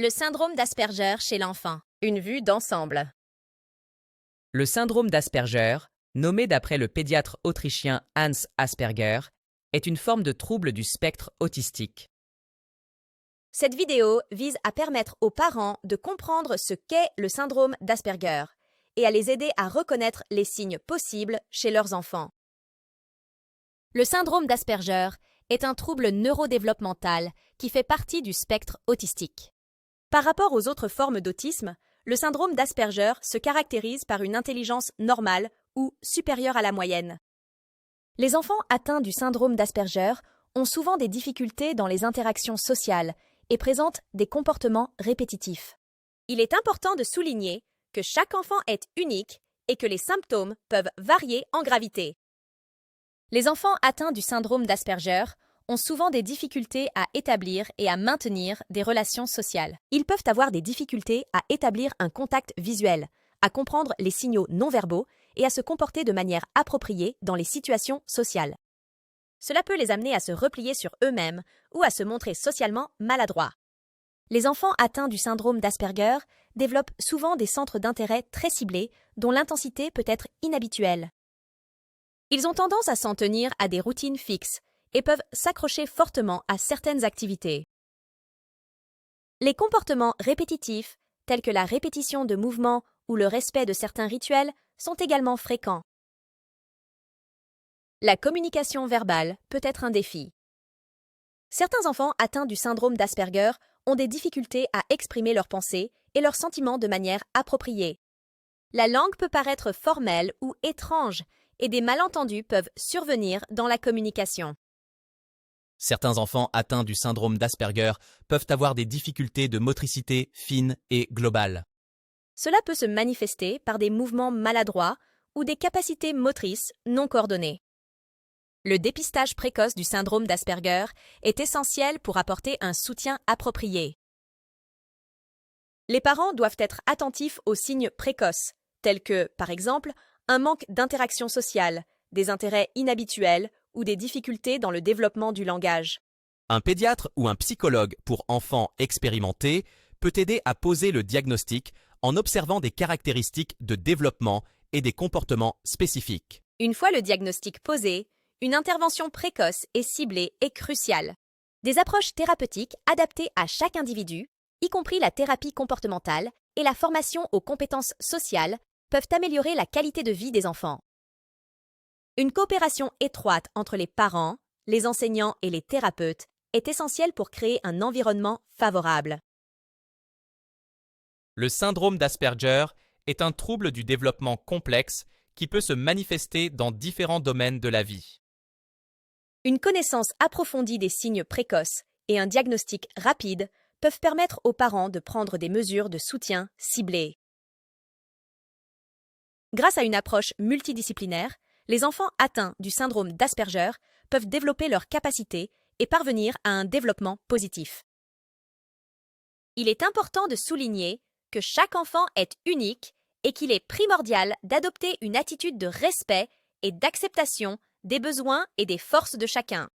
Le syndrome d'Asperger chez l'enfant. Une vue d'ensemble. Le syndrome d'Asperger, nommé d'après le pédiatre autrichien Hans Asperger, est une forme de trouble du spectre autistique. Cette vidéo vise à permettre aux parents de comprendre ce qu'est le syndrome d'Asperger et à les aider à reconnaître les signes possibles chez leurs enfants. Le syndrome d'Asperger est un trouble neurodéveloppemental qui fait partie du spectre autistique. Par rapport aux autres formes d'autisme, le syndrome d'Asperger se caractérise par une intelligence normale ou supérieure à la moyenne. Les enfants atteints du syndrome d'Asperger ont souvent des difficultés dans les interactions sociales et présentent des comportements répétitifs. Il est important de souligner que chaque enfant est unique et que les symptômes peuvent varier en gravité. Les enfants atteints du syndrome d'Asperger ont souvent des difficultés à établir et à maintenir des relations sociales. Ils peuvent avoir des difficultés à établir un contact visuel, à comprendre les signaux non-verbaux et à se comporter de manière appropriée dans les situations sociales. Cela peut les amener à se replier sur eux-mêmes ou à se montrer socialement maladroits. Les enfants atteints du syndrome d'Asperger développent souvent des centres d'intérêt très ciblés dont l'intensité peut être inhabituelle. Ils ont tendance à s'en tenir à des routines fixes et peuvent s'accrocher fortement à certaines activités. Les comportements répétitifs, tels que la répétition de mouvements ou le respect de certains rituels, sont également fréquents. La communication verbale peut être un défi. Certains enfants atteints du syndrome d'Asperger ont des difficultés à exprimer leurs pensées et leurs sentiments de manière appropriée. La langue peut paraître formelle ou étrange et des malentendus peuvent survenir dans la communication. Certains enfants atteints du syndrome d'Asperger peuvent avoir des difficultés de motricité fine et globale. Cela peut se manifester par des mouvements maladroits ou des capacités motrices non coordonnées. Le dépistage précoce du syndrome d'Asperger est essentiel pour apporter un soutien approprié. Les parents doivent être attentifs aux signes précoces, tels que, par exemple, un manque d'interaction sociale, des intérêts inhabituels ou des difficultés dans le développement du langage. Un pédiatre ou un psychologue pour enfants expérimentés peut aider à poser le diagnostic en observant des caractéristiques de développement et des comportements spécifiques. Une fois le diagnostic posé, une intervention précoce et ciblée est cruciale. Des approches thérapeutiques adaptées à chaque individu, y compris la thérapie comportementale et la formation aux compétences sociales, peuvent améliorer la qualité de vie des enfants. Une coopération étroite entre les parents, les enseignants et les thérapeutes est essentielle pour créer un environnement favorable. Le syndrome d'Asperger est un trouble du développement complexe qui peut se manifester dans différents domaines de la vie. Une connaissance approfondie des signes précoces et un diagnostic rapide peuvent permettre aux parents de prendre des mesures de soutien ciblées. Grâce à une approche multidisciplinaire, les enfants atteints du syndrome d'Asperger peuvent développer leurs capacités et parvenir à un développement positif. Il est important de souligner que chaque enfant est unique et qu'il est primordial d'adopter une attitude de respect et d'acceptation des besoins et des forces de chacun.